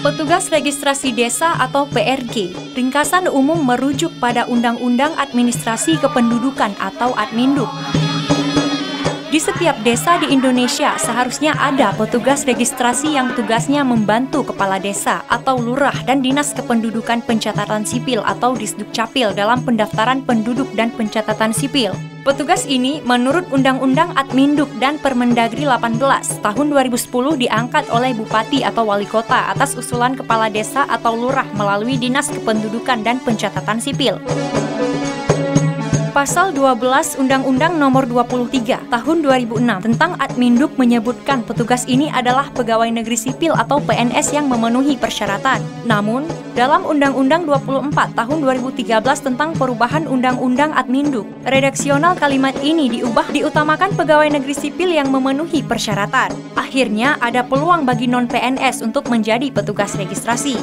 Petugas Registrasi Desa atau PRG, ringkasan umum merujuk pada Undang-Undang Administrasi Kependudukan atau Adminduk. Di setiap desa di Indonesia seharusnya ada petugas registrasi yang tugasnya membantu kepala desa atau lurah dan Dinas Kependudukan Pencatatan Sipil atau Disdukcapil dalam pendaftaran penduduk dan pencatatan sipil. Petugas ini menurut Undang-Undang Adminduk dan Permendagri 18 tahun 2010 diangkat oleh Bupati atau Wali Kota atas usulan kepala desa atau lurah melalui Dinas Kependudukan dan Pencatatan Sipil. Pasal 12 Undang-Undang Nomor 23 Tahun 2006 tentang Adminduk menyebutkan petugas ini adalah pegawai negeri sipil atau PNS yang memenuhi persyaratan. Namun, dalam Undang-Undang 24 Tahun 2013 tentang perubahan Undang-Undang Adminduk, redaksional kalimat ini diutamakan pegawai negeri sipil yang memenuhi persyaratan. Akhirnya, ada peluang bagi non-PNS untuk menjadi petugas registrasi.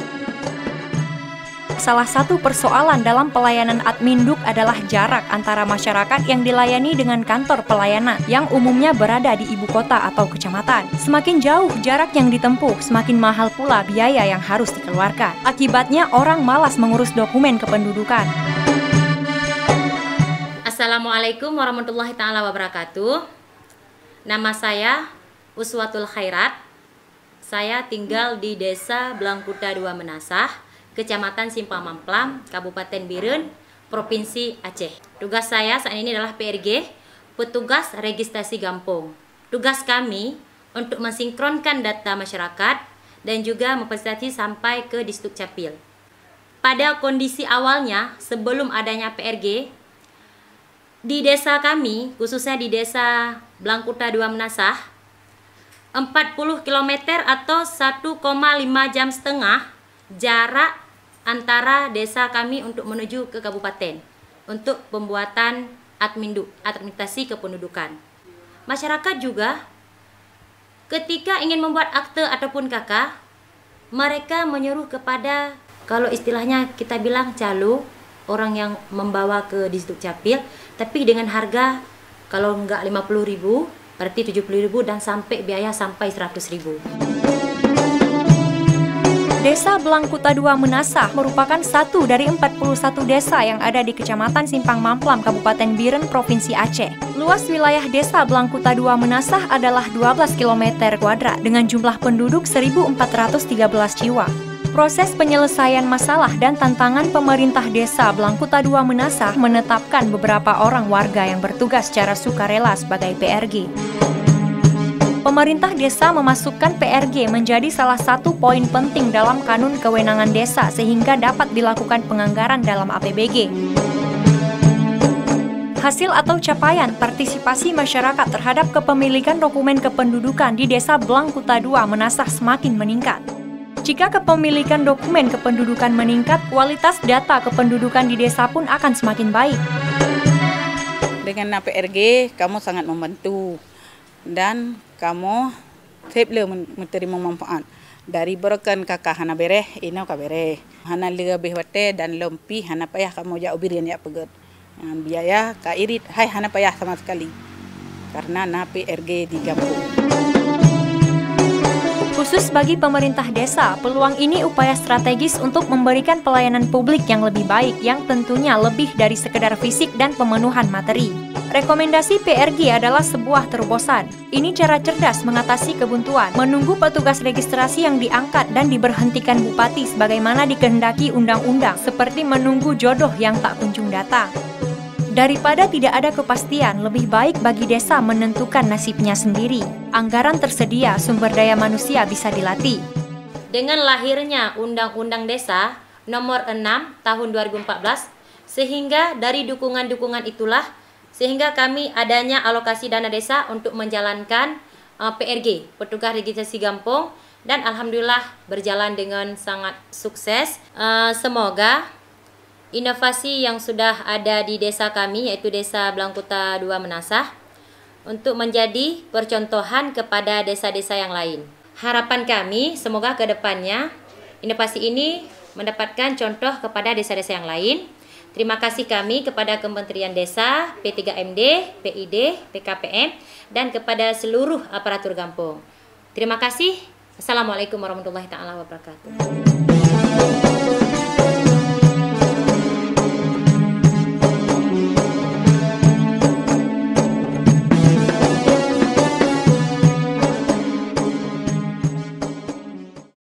Salah satu persoalan dalam pelayanan Adminduk adalah jarak antara masyarakat yang dilayani dengan kantor pelayanan yang umumnya berada di ibu kota atau kecamatan. Semakin jauh jarak yang ditempuh, semakin mahal pula biaya yang harus dikeluarkan. Akibatnya orang malas mengurus dokumen kependudukan. Assalamualaikum warahmatullahi taala wabarakatuh. Nama saya Uswatul Khairat. Saya tinggal di Desa Blangkuta 2 Menasah, Kecamatan Simpang Mamplam, Kabupaten Biren, Provinsi Aceh. Tugas saya saat ini adalah PRG, Petugas Registrasi Gampong. Tugas kami untuk mensinkronkan data masyarakat dan juga memfasilitasi sampai ke Disdukcapil. Pada kondisi awalnya, sebelum adanya PRG, di desa kami, khususnya di Desa Blangkuta 2 Menasah, 40 km atau 1,5 jam setengah jarak antara desa kami untuk menuju ke kabupaten untuk pembuatan Adminduk, administrasi kependudukan. Masyarakat juga ketika ingin membuat akte ataupun KK, mereka menyuruh kepada, kalau istilahnya kita bilang calo, orang yang membawa ke Disdukcapil, tapi dengan harga kalau enggak 50.000 berarti 70.000 dan sampai biaya sampai 100.000. Desa Blangkuta 2 Menasah merupakan satu dari 41 desa yang ada di Kecamatan Simpang Mamplam, Kabupaten Biren, Provinsi Aceh. Luas wilayah Desa Blangkuta 2 Menasah adalah 12 km² dengan jumlah penduduk 1.413 jiwa. Proses penyelesaian masalah dan tantangan pemerintah Desa Blangkuta 2 Menasah menetapkan beberapa orang warga yang bertugas secara sukarela sebagai PRG. Pemerintah desa memasukkan PRG menjadi salah satu poin penting dalam Kanun Kewenangan Desa sehingga dapat dilakukan penganggaran dalam APBG. Hasil atau capaian partisipasi masyarakat terhadap kepemilikan dokumen kependudukan di Desa Blangkuta 2 Menasah semakin meningkat. Jika kepemilikan dokumen kependudukan meningkat, kualitas data kependudukan di desa pun akan semakin baik. Dengan PRG, kamu sangat membantu. Dan kamu seble menerima manfaat dari berikan kakak hana bereh ina ka bereh hana lebih wate dan lempi hana payah kamu jauh birian ya pegat biaya ka irit hai hana payah sama sekali karena na PRG di Gampong. Khusus bagi pemerintah desa, peluang ini upaya strategis untuk memberikan pelayanan publik yang lebih baik yang tentunya lebih dari sekedar fisik dan pemenuhan materi. Rekomendasi PRG adalah sebuah terobosan. Ini cara cerdas mengatasi kebuntuan, menunggu petugas registrasi yang diangkat dan diberhentikan bupati sebagaimana dikehendaki undang-undang, seperti menunggu jodoh yang tak kunjung datang. Daripada tidak ada kepastian, lebih baik bagi desa menentukan nasibnya sendiri. Anggaran tersedia, sumber daya manusia bisa dilatih. Dengan lahirnya Undang-Undang Desa Nomor 6 Tahun 2014, sehingga dari dukungan-dukungan itulah sehingga kami adanya alokasi dana desa untuk menjalankan PRG, Petugas Registrasi Gampong, dan alhamdulillah berjalan dengan sangat sukses. Semoga inovasi yang sudah ada di desa kami, yaitu Desa Blangkuta 2 Menasah, untuk menjadi percontohan kepada desa-desa yang lain. Harapan kami semoga ke depannya inovasi ini mendapatkan contoh kepada desa-desa yang lain. Terima kasih kami kepada Kementerian Desa, P3MD, PID, PKPM, dan kepada seluruh aparatur Gampong. Terima kasih. Assalamualaikum warahmatullahi taala wabarakatuh.